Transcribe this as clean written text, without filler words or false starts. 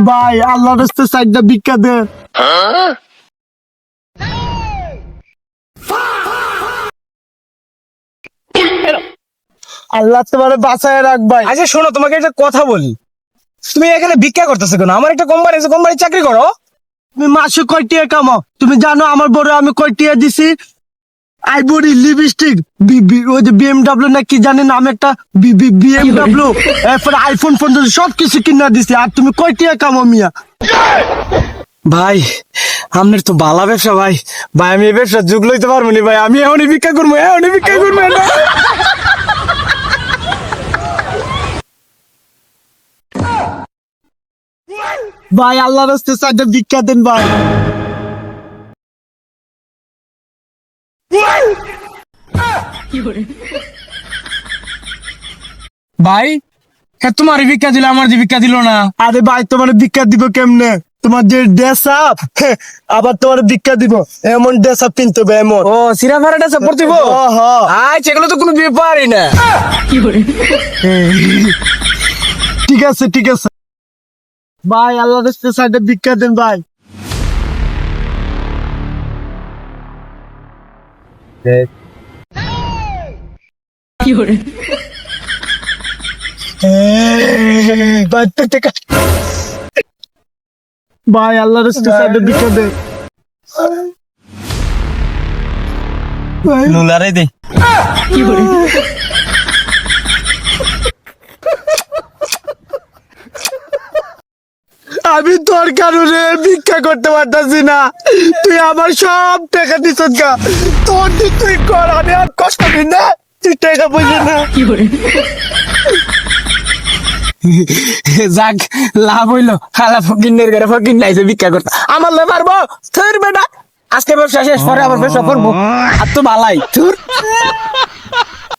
ভাই আল্লাহ রাস্তে সাইডটা ভিক্ষা দে। আল্লাহ তোমার বাঁচায় রাখ ভাই। আচ্ছা শোনো, তোমাকে একটা কথা বলি, তুমি এখানে ভিক্ষা করতেছো কেন? আমার একটা কোম্পানি আছে, কোম্পানি চাকরি করো। তুমি মাসে কয় টাকা কামাও? তুমি জানো আমার বড় আমি কয় টাকা দিছি? আইবরি লিপস্টিক ওই যে বিএমডাব্লিউ না কি জানি নাম একটা বিএমডাব্লিউ, এরপরে আইফোন ফোন সবকিছু কিনা দিছি। আর তুমি কয় টাকা কামাও মিয়া? ভাই আপনার তো বালা ব্যবসা ভাই। ভাই আমি এই ব্যবসা যুগ লইতে পারবো না ভাই, আমি এখনই ভিক্ষা করবো, এখনই ভিক্ষা করবো না। ভাই আল্লাহ রাস্তে সাইডটা ভিক্ষা দেন ভাই। ভাই তোমার ভিক্ষা দিল, আমার যে ভিক্ষা দিল না। আরে ভাই তোমার ভিক্ষা দিব কেমনে? তোমার যে ড্রেস আপ, আবার তোমার ভিক্ষা দিব এমন ড্রেস আপ কিনতে হবে এমন। ও সিরা ভাড়াটা সাপোর্ট দিব। আচ্ছা এগুলো তো কোনো ব্যাপারই না। ঠিক আছে ঠিক আছে ভাই আল্লাহ রাস্তে সাইডে ভিক্ষা দেন ভাই। ভাই আল্লাহ রাস্তে সাইডে ভিক্ষা দেন। নুলারে দে। আমি তোর কারণে ভিক্ষা করতে পারতাছি না, তুই আমার সব টাকা দিস গা। তোর দিক তুই কর, আমি আর কষ্ট দিই না, তুই টাকা পয়সা না। যাক লাভ হইলো, খালা ফকিনের ঘরে ফকির নাইছে ভিক্ষা করতে, আমার লে মারবো থুর বেটা। আজকে ব্যবসা শেষ, পরে আবার ব্যবসা করবো। আর তো ভালাই থুর।